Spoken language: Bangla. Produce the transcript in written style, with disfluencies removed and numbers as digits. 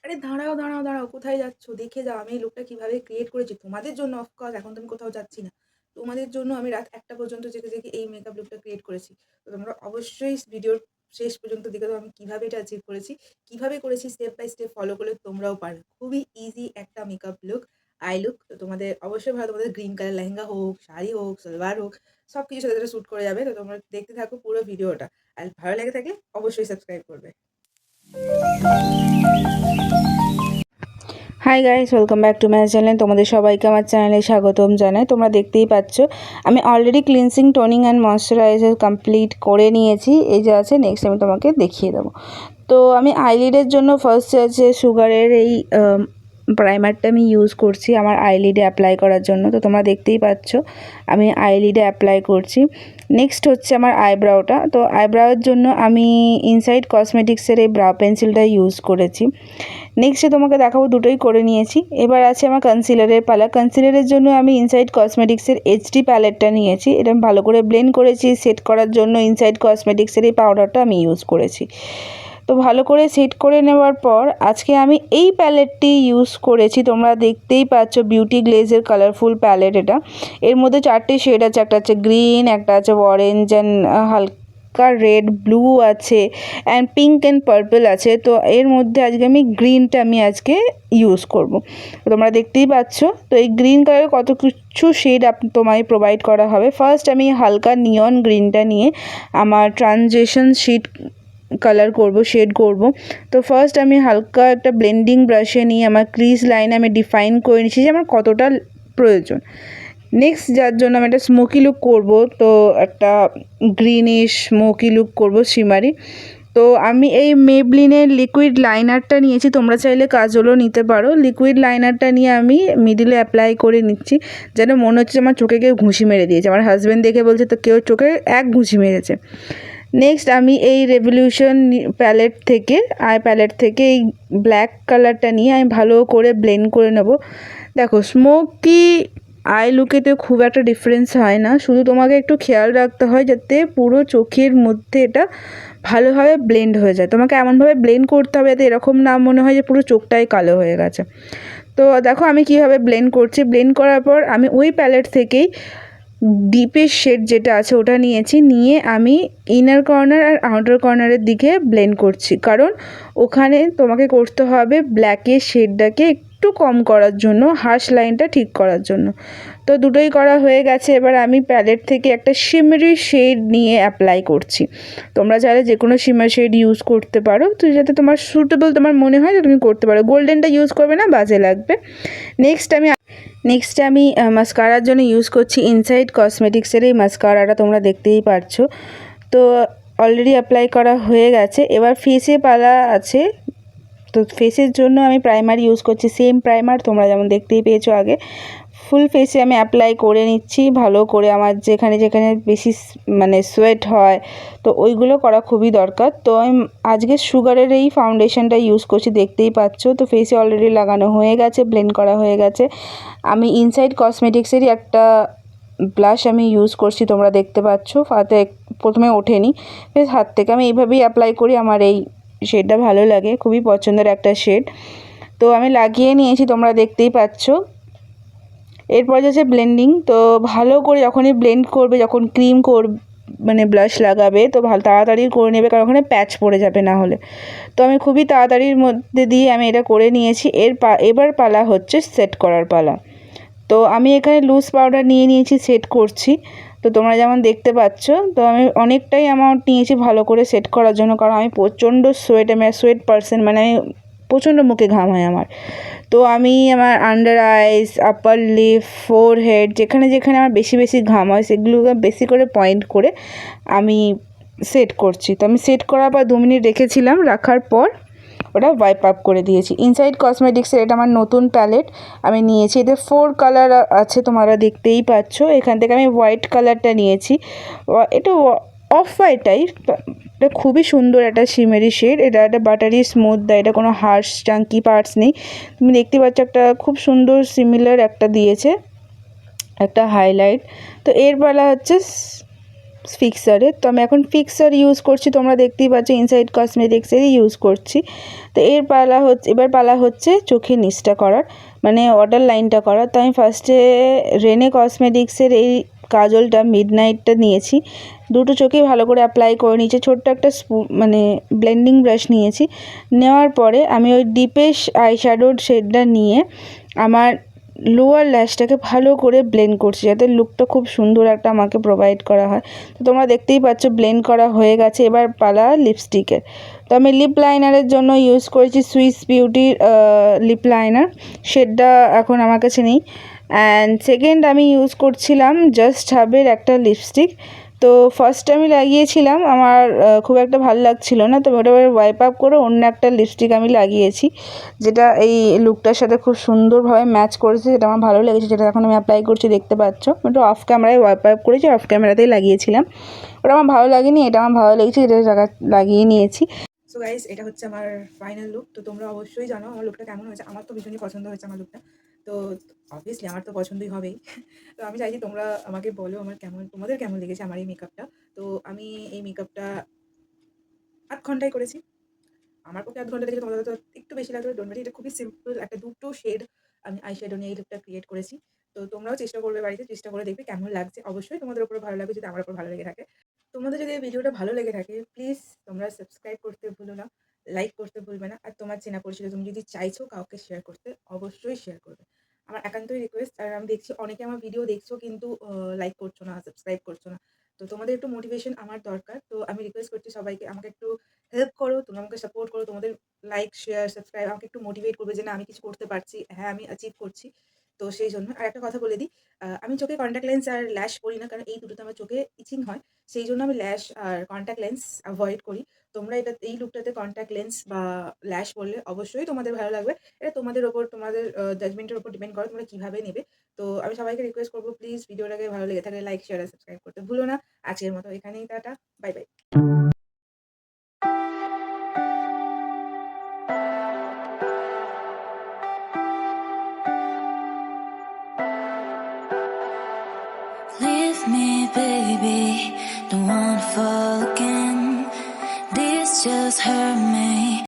আরে দাঁড়াও, দাঁড়াও, দাঁড়াও, কোথায় যাচ্ছ? দেখে যাও আমি এই লুকটা কিভাবে ক্রিয়েট করেছি। তোমাদের জন্য অফকোর্স, এখন তো আমি কোথাও যাচ্ছি না। তোমাদের জন্য আমি রাত ১টা পর্যন্ত জেগে, জেগে এই মেকআপ লুকটা ক্রিয়েট করেছি। তো তোমরা অবশ্যই ভিডিওর শেষ পর্যন্ত দেখে দাও আমি কিভাবে এটা অ্যাচিভ করেছি। কিভাবে করেছি স্টেপ বাই স্টেপ ফলো করলে তোমরাও পারবে। খুবই ইজি একটা মেকআপ লুক, আই লুক। তো তোমাদের অবশ্যই ভালো, তোমাদের গ্রিন কালার লেহেঙ্গা হোক, শাড়ি হোক, সালোয়ার হোক, সবকিছুর সাথে এটা স্যুট করে যাবে। তো তোমরা দেখতে থাকো পুরো ভিডিওটা। আর ভালো লেগে থাকলে অবশ্যই সাবস্ক্রাইব করবে। Hi guys, welcome back to my channel. তোমাদের সবাইকে আমার চ্যানেলে স্বাগতম জানাই। তোমরা দেখতেই পাচ্ছ আমি already cleansing, toning and moisturiser complete করে নিয়েছি। এই যে আছে, নেক্সট আমি তোমাকে দেখিয়ে দেবো। তো আমি আইলিডের জন্য ফার্স্ট আছে সুগারের এই প্রাইমারটা আমি ইউজ করছি আমার আইলিডে অ্যাপ্লাই করার জন্য। তো তোমরা দেখতেই পাচ্ছ আমি আইলিডে অ্যাপ্লাই করছি। নেক্সট হচ্ছে আমার আইব্রাউটা। তো আইব্রাউয়ের জন্য আমি ইনসাইড কসমেটিক্সের এই ব্রাউ পেন্সিলটা ইউজ করেছি। নেক্সটে তোমাকে দেখাবো, দুটোই করে নিয়েছি। এবার আছে আমার কনসিলারের পালা। কনসিলারের জন্য আমি ইনসাইড কসমেটিক্সের এইচডি প্যালেটটা নিয়েছি। এটা আমি ভালো করে ব্লেন্ড করেছি। সেট করার জন্য ইনসাইড কসমেটিক্সের এই পাউডারটা আমি ইউজ করেছি। তো ভালো করে সেট করে নেওয়ার পর আজকে আমি এই প্যালেটটি ইউজ করেছি। তোমরা দেখতেই পাচ্ছ বিউটি গ্লেজের কালারফুল প্যালেট এটা। এর মধ্যে 4টে শেড আছে। একটা আছে গ্রিন, একটা আছে অরেঞ্জ অ্যান্ড হালকা রেড, ব্লু আছে অ্যান্ড পিঙ্ক অ্যান্ড পার্পল আছে। তো এর মধ্যে আজকে আমি গ্রিনটা আজকে ইউজ করব। তোমরা দেখতেই পাচ্ছ। তো এই গ্রিন কালারের কত কিছু শেড তোমায় প্রোভাইড করা হবে। ফার্স্ট আমি হালকা নিয়ন গ্রিনটা নিয়ে আমার ট্রানজিশন শিট কালার করব, শেড করব। তো ফার্স্ট আমি হালকা একটা ব্লেন্ডিং ব্রাশে নিয়ে আমার ক্রিজ লাইনে আমি ডিফাইন করে নিচ্ছি যে আমার কতটা প্রয়োজন। নেক্সট যার জন্য আমি একটা স্মোকি লুক করব, তো একটা গ্রিনিশ স্মোকি লুক করব, শিমারি। তো আমি এই মেবলিনের লিকুইড লাইনারটা নিয়েছি। তোমরা চাইলে কাজলও নিতে পারো। লিকুইড লাইনারটা নিয়ে আমি মিডিলে অ্যাপ্লাই করে নিচ্ছি, যেন মনে হচ্ছে আমার চোখে কেউ ঘুষি মেরে দিয়েছে। আমার হাজব্যান্ড দেখে বলছে তো কেউ চোখে এক ঘুষি মেরেছে। নেক্সট আমি এই রেভলিউশন প্যালেট থেকে এই ব্ল্যাক কালারটা নিয়ে আমি ভালো করে ব্লেন্ড করে নেব। দেখো, স্মোকি আই লুকেতে খুব একটা ডিফারেন্স হয় না, শুধু তোমাকে একটু খেয়াল রাখতে হয় যাতে পুরো চোখের মধ্যে এটা ভালোভাবে ব্লেন্ড হয়ে যায়। তোমাকে এমনভাবে ব্লেন্ড করতে হবে যাতে এরকম না মনে হয় যে পুরো চোখটাই কালো হয়ে গেছে। তো দেখো আমি কীভাবে ব্লেন্ড করছি। ব্লেন্ড করার পর আমি ওই প্যালেট থেকেই ডিপের শেড যেটা আছে ওটা নিয়ে আমি ইনার কর্নার আর আউটার কর্নারের দিকে ব্লেন্ড করছি, কারণ ওখানে তোমাকে করতে হবে ব্ল্যাকের শেডটাকে একটু কম করার জন্য, হার্শ লাইনটা ঠিক করার জন্য। তো দুটোই করা হয়ে গেছে। এবার আমি প্যালেট থেকে একটা শিমারি শেড নিয়ে অ্যাপ্লাই করছি। তোমরা চাইলে যে কোনো শিমার শেড ইউজ করতে পারো, তো যাতে তোমার সুটেবল তোমার মনে হয় যে তুমি করতে পারো। গোল্ডেনটা ইউজ করবে না, বাজে লাগবে। নেক্সট আমি মাস্কারার জন্য ইউজ করছি ইনসাইড কসমেটিক্সের এই মাস্কারাটা। তোমরা দেখতেই পারছো। তো অলরেডি অ্যাপ্লাই করা হয়ে গেছে। এবার ফেসে পালা আছে। তো ফেসের জন্য আমি প্রাইমার ইউজ করছি, সেম প্রাইমার তোমরা যেমন দেখতেই পেয়েছো আগে। ফুল ফেসে আমি অ্যাপ্লাই করে নিচ্ছি ভালো করে। আমার যেখানে যেখানে বেশি সোয়েট হয় তো ওইগুলো করা খুবই দরকার। তো আমি আজকে সুগারের এই ফাউন্ডেশনটা ইউজ করছি, দেখতেই পাচ্ছ। তো ফেসে অলরেডি লাগানো হয়ে গেছে, ব্লেন্ড করা হয়ে গেছে। আমি ইনসাইড কসমেটিক্সেরই একটা ব্লাশ আমি ইউজ করছি, তোমরা দেখতে পাচ্ছ। হাতে প্রথমে ওঠেনি, বেশ হাত থেকে আমি এইভাবেই অ্যাপ্লাই করি। আমার এই শেডটা ভালো লাগে, খুবই পছন্দের একটা শেড। তো আমি লাগিয়ে নিয়েছি, তোমরা দেখতেই পাচ্ছ। এরপর যাচ্ছে ব্লেন্ডিং। তো ভালো করে যখনই ব্লেন্ড করবে, যখন ক্রিম ব্লাশ লাগাবে, তো ভালো তাড়াতাড়ি করে নেবে, কারণ ওখানে প্যাচ পড়ে যাবে না হলে। তো আমি খুবই তাড়াতাড়ির মধ্যে দিয়ে আমি এটা করে নিয়েছি। এবার পালা হচ্ছে সেট করার পালা। তো আমি এখানে লুজ পাউডার নিয়ে নিয়েছি, সেট করছি। তো তোমরা যেমন দেখতে পাচ্ছ, তো আমি অনেকটাই অ্যামাউন্ট নিয়েছি ভালো করে সেট করার জন্য, কারণ আমি প্রচণ্ড সোয়েট পারসন, আমি প্রচণ্ড মুখে ঘাম হয় আমার। তো আমি আমার আন্ডার আইস, আপার লিপ, ফোরহেড, যেখানে যেখানে আমার বেশি বেশি ঘাম হয় সেগুলোকে বেশি করে পয়েন্ট করে আমি সেট করছি। তো আমি সেট করার পর 2 মিনিট রেখেছিলাম, রাখার পর ওটা ওয়াইপ আপ করে দিয়েছি। ইনসাইড কসমেটিক্সের এটা আমার নতুন প্যালেট আমি নিয়েছি। এতে 4 কালার আছে, তোমরা দেখতেই পাচ্ছ। এখান থেকে আমি হোয়াইট কালারটা নিয়েছি। এটা অফ হোয়াইট টাইপ, এটা খুবই সুন্দর একটা শিমেরি শেড। এটা একটা বাটারি স্মুথ দেয়, এটা কোনো হার্শ চাঙ্কি পার্টস নেই। তুমি দেখতে পাচ্ছ একটা খুব সুন্দর সিমিলার একটা দিয়েছে, একটা হাইলাইট। তো এর বেলা হচ্ছে ফিক্সারের। তো আমি এখন ফিক্সার ইউজ করছি, তোমরা দেখতেই পাচ্ছ ইনসাইড কসমেটিক্সেরই ইউজ করছি। তো এবার পালা হচ্ছে চোখের নিচটা করার, মানে ওয়াটার লাইনটা করার। তো আমি ফার্স্টে রেনে কসমেটিক্সের এই কাজলটা মিডনাইটটা নিয়েছি, দুটো চোখেই ভালো করে অ্যাপ্লাই করে নিয়েছি। ছোট্ট একটা মানে ব্লেন্ডিং ব্রাশ নিয়েছি। নেওয়ার পরে আমি ওই ডিপেশ আইশ্যাডোর শেডটা নিয়ে আমার লোয়ার ল্যাশটাকে ভালো করে ব্লেন্ড করছি, যাতে লুকটা খুব সুন্দর একটা আমাকে প্রোভাইড করা হয়। তো তোমরা দেখতেই পাচ্ছ ব্লেন্ড করা হয়ে গেছে। এবার পালা লিপস্টিকের। তো আমি লিপ লাইনারের জন্য ইউজ করেছি সুইস বিউটির লিপ লাইনার, শেডটা এখন আমার কাছে নেই। অ্যান্ড সেকেন্ড আমি ইউজ করছিলাম জাস্ট হাবের একটা লিপস্টিক। তো ফার্স্ট আমি লাগিয়েছিলাম, আমার খুব একটা ভালো লাগছিল না, তো ওটা ওয়াইপ আপ করে অন্য একটা লিপস্টিক আমি লাগিয়েছি, যেটা এই লুকটার সাথে খুব সুন্দরভাবে ম্যাচ করেছে, যেটা আমার ভালো লেগেছে, যেটা এখন আমি অ্যাপ্লাই করছি, দেখতে পাচ্ছ। একটু অফ ক্যামেরায় ওয়াইপ আপ করেছি, অফ ক্যামেরাতেই লাগিয়েছিলাম। ওটা আমার ভালো লাগেনি, এটা আমার ভালো লেগেছে, যেটা লাগিয়ে নিয়েছি। সো গাইস, এটা হচ্ছে আমার ফাইনাল লুক। তো তোমরা অবশ্যই জানো আমার লুকটা কেমন হয়েছে। আমার তো ভীষণই পছন্দ হয়েছে আমার লুকটা। তো অবভিয়াসলি আমার তো পছন্দই হবেই। তো আমি চাইছি তোমরা আমাকে বলো তোমাদের কেমন লেগেছে আমার এই মেকআপটা। তো আমি এই মেকআপটা ৮ ঘন্টায় করেছি। আমার পক্ষে ৮ ঘন্টা লেগেছে, তোমাদের হয়তো একটু বেশি লাগবে, ডোন্ট ওয়ারি। এটা খুবই সিম্পল একটা দুটো শেড আমি আইশ্যাডো নিয়ে এই লুকটা ক্রিয়েট করেছি। তো তোমরাও চেষ্টা করবে, বাড়িতে চেষ্টা করে দেখবে কেমন লাগছে। অবশ্যই তোমাদের উপর ভালো লাগবে যদি আমার উপর ভালো লেগে থাকে। তোমাদের যদি এই ভিডিওটা ভালো লেগে থাকে, প্লিজ তোমরা সাবস্ক্রাইব করতে ভুলো না, লাইক করতে ভুলবে না। আর তোমার চেনা পরিচিত তুমি যদি চাইছো কাউকে শেয়ার করতে, অবশ্যই শেয়ার করবে। আমার একান্তই রিকোয়েস্ট। আর আমি দেখছি অনেকে আমার ভিডিও দেখছো কিন্তু লাইক করছো না, সাবস্ক্রাইব করছো না। তো তোমাদের একটু মোটিভেশন আমার দরকার। তো আমি রিকোয়েস্ট করছি সবাইকে আমাকে একটু হেল্প করো, তোমরা আমাকে সাপোর্ট করো। তোমাদের লাইক, শেয়ার, সাবস্ক্রাইব আমাকে একটু মোটিভেট করবে যে না আমি কিছু করতে পারছি, হ্যাঁ আমি অ্যাচিভ করছি। তো সেই জন্য আর একটা কথা বলে দিই, আমি চোখে কন্ট্যাক্ট লেন্স আর ল্যাশ পরি না, কারণ এই দুটোতে আমার চোখে ইচিং হয়। সেই জন্য আমি ল্যাশ আর কন্ট্যাক্ট লেন্স অ্যাভয়েড করি। তোমরা এই লুকটাতে কন্ট্যাক্ট লেন্স বা ল্যাশ পরলে অবশ্যই তোমাদের ভালো লাগবে। এটা তোমাদের ওপর, তোমাদের জাজমেন্টের উপর ডিপেন্ড করে তোমরা কীভাবে নেবে। তো আমি সবাইকে রিকোয়েস্ট করবো, প্লিজ ভিডিওটাকে ভালো লেগে থাকলে লাইক, শেয়ার আর সাবস্ক্রাইব করতে ভুলো না। আজকের মতো এখানেই tata, bye bye. Leave me, baby, don't wanna fall again. This just hurt me.